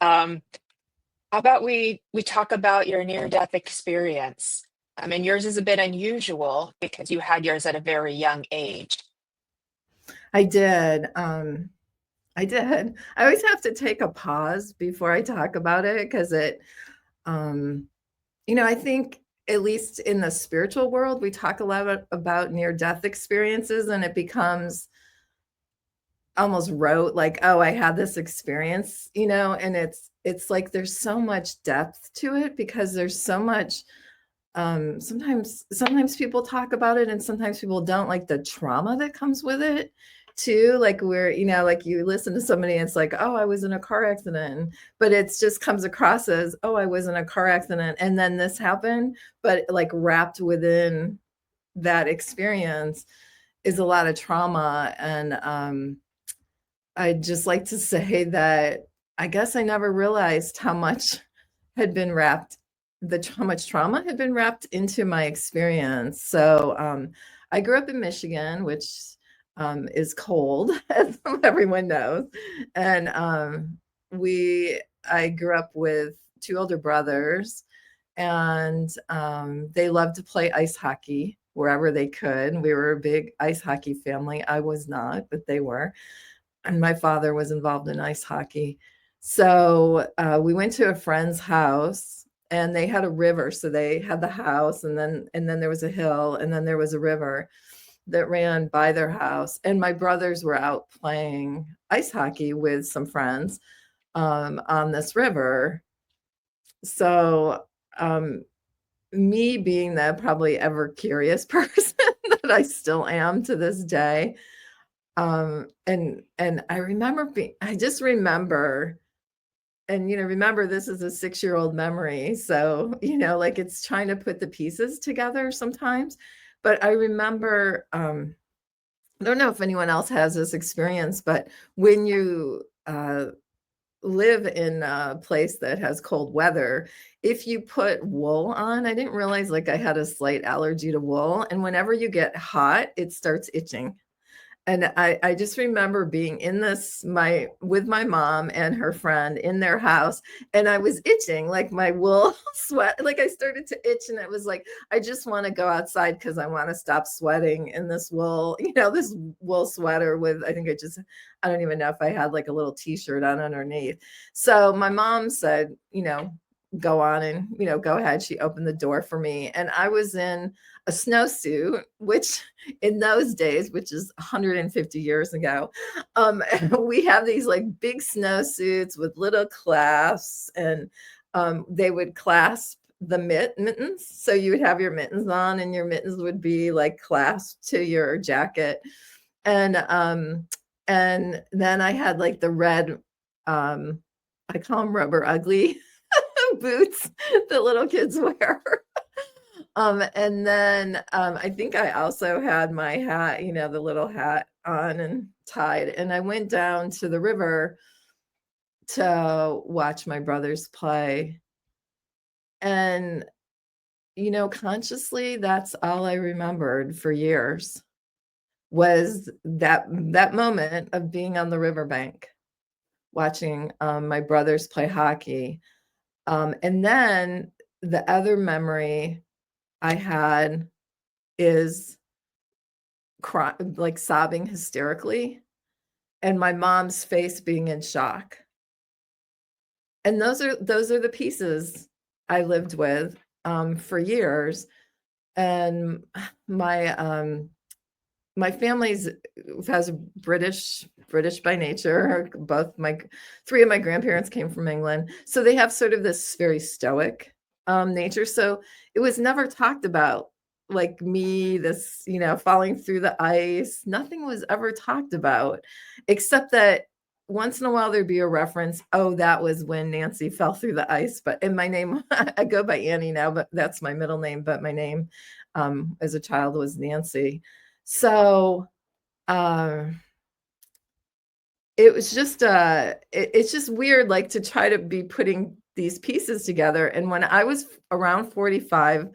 Um, how about we talk about your near-death experience? I mean, yours is a bit unusual because you had yours at a very young age. I did. I did. I always have to take a pause before I talk about it because um, I think at least in the spiritual world, we talk a lot about near-death experiences, and it becomes almost rote, like, oh, I had this experience, and it's like there's so much depth to it because there's so much. Sometimes people talk about it and sometimes people don't, like the trauma that comes with it too, like where like you listen to somebody and it's like, oh, I was in a car accident, but it's just comes across as, oh, I was in a car accident and then this happened, but like wrapped within that experience is a lot of trauma. And I'd just like to say that I guess I never realized how much had been wrapped, how much trauma had been wrapped into my experience. So I grew up in Michigan, which is cold, as everyone knows. And I grew up with two older brothers, and they loved to play ice hockey wherever they could. We were a big ice hockey family. I was not, but they were, and my father was involved in ice hockey. So we went to a friend's house, and they had a river. So they had the house, and then there was a hill, and then there was a river that ran by their house. And my brothers were out playing ice hockey with some friends on this river. So me being the probably ever curious person that I still am to this day, and I just remember, and remember, this is a 6-year-old memory, so like it's trying to put the pieces together sometimes. But I remember, I don't know if anyone else has this experience, but when you live in a place that has cold weather, if you put wool on, I didn't realize, like, I had a slight allergy to wool, and whenever you get hot, it starts itching. And I just remember being in with my mom and her friend in their house, and I was itching, like my wool sweat, like I started to itch, and it was like, I just want to go outside because I want to stop sweating in this wool, this wool sweater with, I don't even know if I had like a little t-shirt on underneath. So my mom said, go on and, go ahead. She opened the door for me, and I was in a snowsuit, which in those days, which is 150 years ago, we have these like big snowsuits with little clasps, and they would clasp the mittens. So you would have your mittens on, and your mittens would be like clasped to your jacket. And then I had like the red, I call them rubber ugly boots that little kids wear. And then I think I also had my hat, the little hat on and tied. And I went down to the river to watch my brothers play. And, consciously, that's all I remembered for years, was that moment of being on the riverbank watching my brothers play hockey. And then the other memory I had is like sobbing hysterically, and my mom's face being in shock. And those are the pieces I lived with for years. And my family's has British by nature. Three of my grandparents came from England, so they have sort of this very stoic nature. So it was never talked about, like me, this, falling through the ice. Nothing was ever talked about, except that once in a while there'd be a reference. Oh, that was when Nancy fell through the ice. But in my name, I go by Annie now, but that's my middle name. But my name as a child was Nancy. So it was just it's just weird, like, to try to be putting these pieces together. And when I was around 45,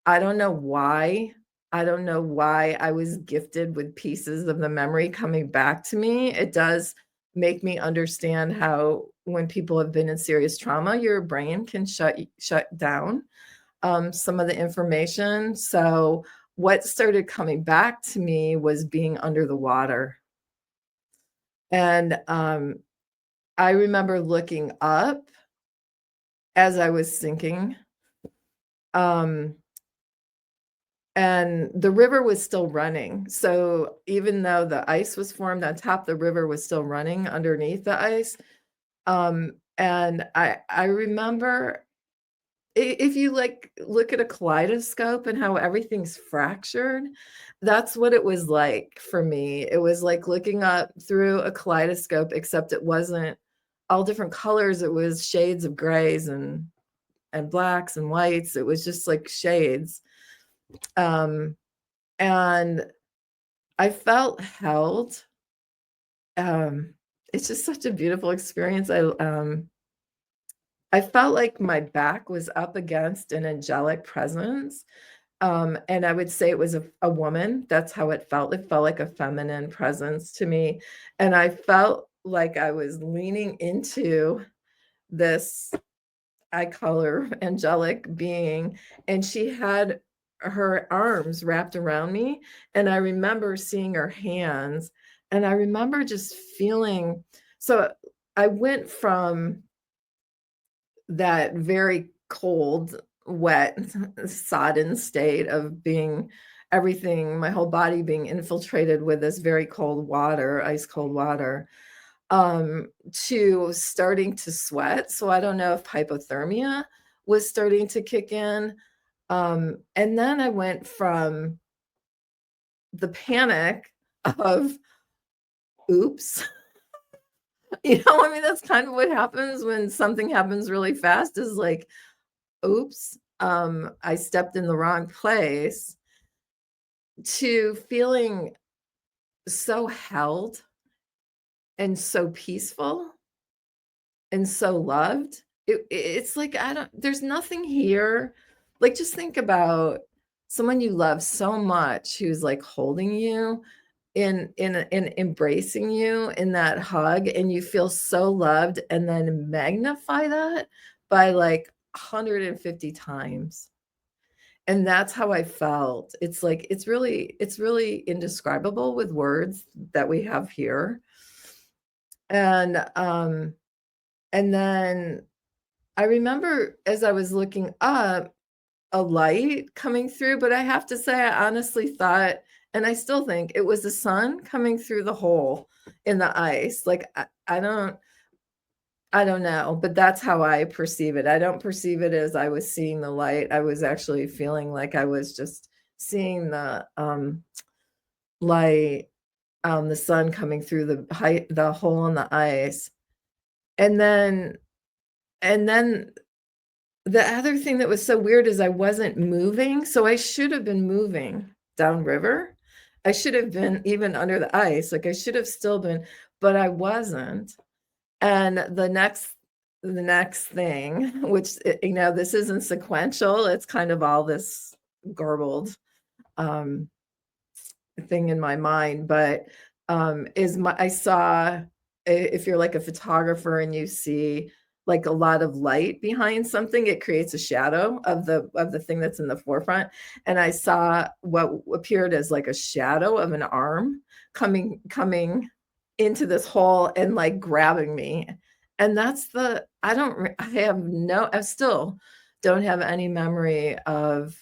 I don't know why. I don't know why I was gifted with pieces of the memory coming back to me. It does make me understand how when people have been in serious trauma, your brain can shut down some of the information. So what started coming back to me was being under the water. And I remember looking up as I was sinking. And the river was still running. So even though the ice was formed on top, the river was still running underneath the ice. And I remember if you like look at a kaleidoscope and how everything's fractured, that's what it was like for me. It was like looking up through a kaleidoscope, except it wasn't all different colors. It was shades of grays and blacks and whites. It was just like shades. And I felt held. It's just such a beautiful experience. I felt like my back was up against an angelic presence. And I would say it was a woman. That's how it felt. It felt like a feminine presence to me. And I felt like I was leaning into this, I call her angelic being, and she had her arms wrapped around me. And I remember seeing her hands, and I remember just feeling, so I went from that very cold, wet, sodden state of being everything, my whole body being infiltrated with this very cold water, ice cold water, to starting to sweat. So I don't know if hypothermia was starting to kick in. And then I went from the panic of, oops, I mean, that's kind of what happens when something happens really fast, is like, oops, I stepped in the wrong place, to feeling so held and so peaceful and so loved. It's like, there's nothing here. Like, just think about someone you love so much who's like holding you in embracing you in that hug, and you feel so loved, and then magnify that by like 150 times. And that's how I felt. It's like, it's really indescribable with words that we have here. And then I remember as I was looking up, a light coming through, but I have to say, I honestly thought, and I still think, it was the sun coming through the hole in the ice. Like, I don't know, but that's how I perceive it. I don't perceive it as I was seeing the light. I was actually feeling like I was just seeing the light, the sun coming through the hole in the ice. And then the other thing that was so weird is I wasn't moving. So I should have been moving downriver. I should have been even under the ice. Like, I should have still been, but I wasn't. And the next thing, which, this isn't sequential, it's kind of all this garbled thing in my mind, but I saw, if you're like a photographer and you see like a lot of light behind something, it creates a shadow of the thing that's in the forefront. And I saw what appeared as like a shadow of an arm coming into this hole and like grabbing me. And that's I still don't have any memory of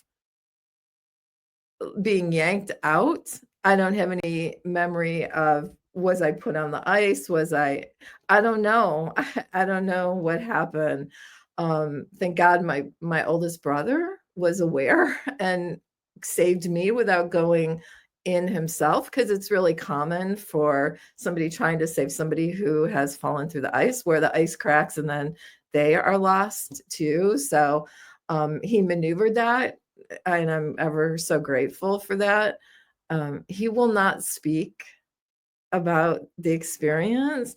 being yanked out. I don't have any memory of, was I put on the ice? I don't know. I don't know what happened. Thank God my oldest brother was aware and saved me without going in himself, because it's really common for somebody trying to save somebody who has fallen through the ice, where the ice cracks and then they are lost too. So he maneuvered that, and I'm ever so grateful for that. He will not speak about the experience.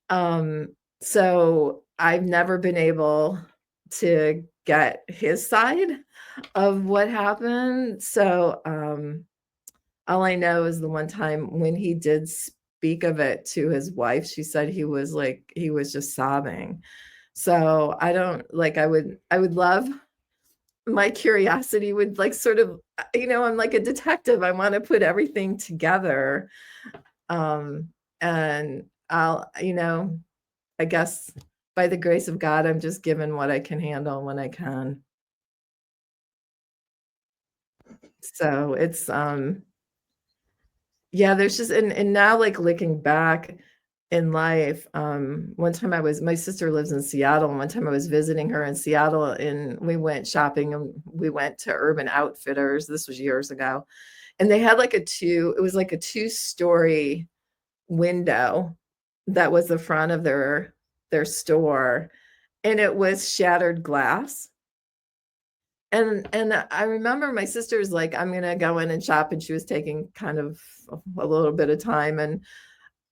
So I've never been able to get his side of what happened. So all I know is the one time when he did speak of it to his wife, she said he was just sobbing. So I don't like, I would love, my curiosity would like sort of, I'm like a detective. I want to put everything together. Um, and I guess by the grace of God, I'm just given what I can handle when I can. So it's, yeah, there's just, and now like looking back in life, one time my sister lives in Seattle, and one time I was visiting her in Seattle, and we went shopping, and we went to Urban Outfitters. This was years ago. And they had like it was like a 2-story window that was the front of their store, and it was shattered glass. And I remember my sister's like, I'm gonna go in and shop, and she was taking kind of a little bit of time,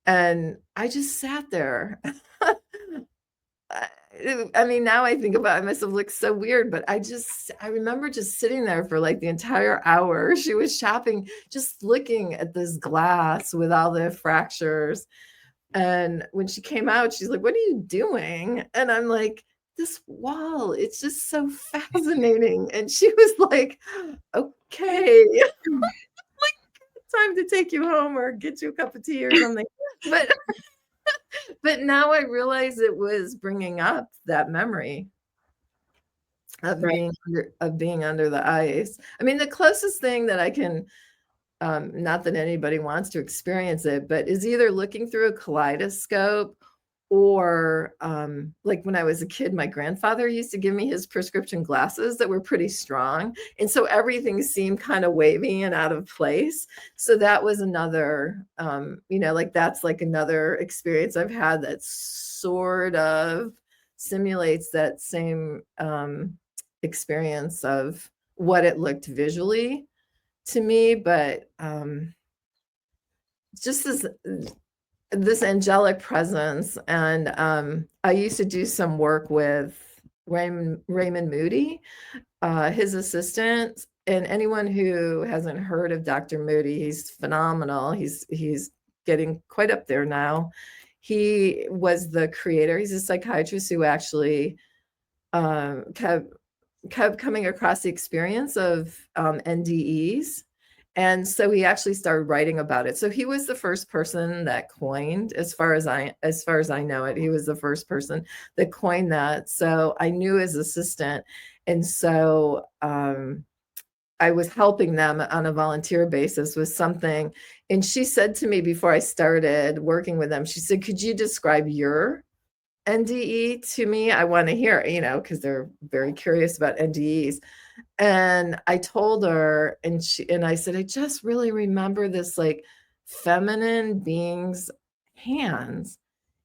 and I just sat there. I mean, now I think about it, I must have looked so weird, but I remember just sitting there for like the entire hour. She was shopping, just looking at this glass with all the fractures. And when she came out, she's like, "What are you doing?" And I'm like, "This wall, it's just so fascinating." And she was like, "Okay, like, time to take you home or get you a cup of tea or something." But but now I realize it was bringing up that memory of Right. being under the ice. I mean, the closest thing that I can, not that anybody wants to experience it, but is either looking through a kaleidoscope or, like when I was a kid, my grandfather used to give me his prescription glasses that were pretty strong. And so everything seemed kind of wavy and out of place. So that was another, like that's like another experience I've had that sort of simulates that same, experience of what it looked visually to me, but just this angelic presence. And I used to do some work with Raymond Moody, his assistant. And anyone who hasn't heard of Dr. Moody, he's phenomenal. He's getting quite up there now. He was the creator. He's a psychiatrist who actually kept coming across the experience of NDEs. And so he actually started writing about it. So he was the first person that coined, as far as I know it, he was the first person that coined that. So I knew his assistant. And so I was helping them on a volunteer basis with something. And she said to me before I started working with them, she said, "Could you describe your NDE to me? I want to hear," because they're very curious about NDEs. And I told her, and I said, "I just really remember this like feminine being's hands."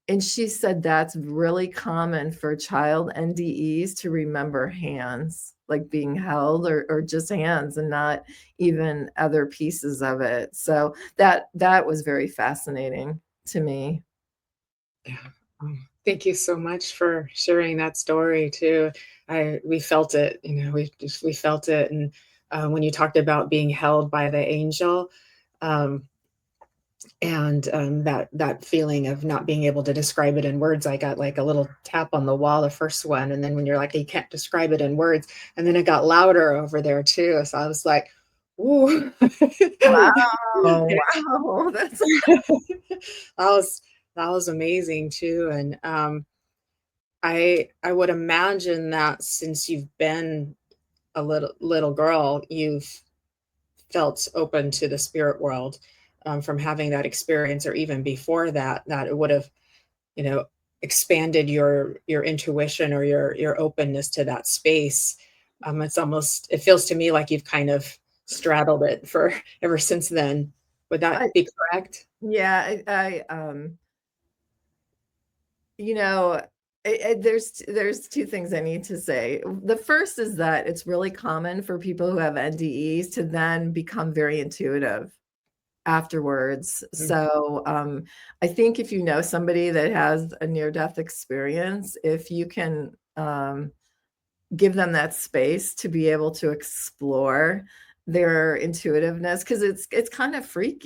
And she said that's really common for child NDEs to remember hands, like being held, or just hands, and not even other pieces of it. So that was very fascinating to me. Yeah. Thank you so much for sharing that story too. We felt it, we felt it. And when you talked about being held by the angel, um, and that feeling of not being able to describe it in words, I got like a little tap on the wall, the first one, and then when you're like, you can't describe it in words, and then it got louder over there too. So I was like, "Ooh." Wow, wow, that's that was that was amazing too. And I would imagine that since you've been a little girl, you've felt open to the spirit world, from having that experience, or even before that, that it would have, you know, expanded your intuition, or your openness to that space. It feels to me like you've kind of straddled it for ever since then. Would that I, be correct? yeah, you know, there's two things I need to say. The first is that it's really common for people who have NDEs to then become very intuitive afterwards. Mm. So I think if you know somebody that has a near-death experience, if you can give them that space to be able to explore their intuitiveness, because it's kind of freaky.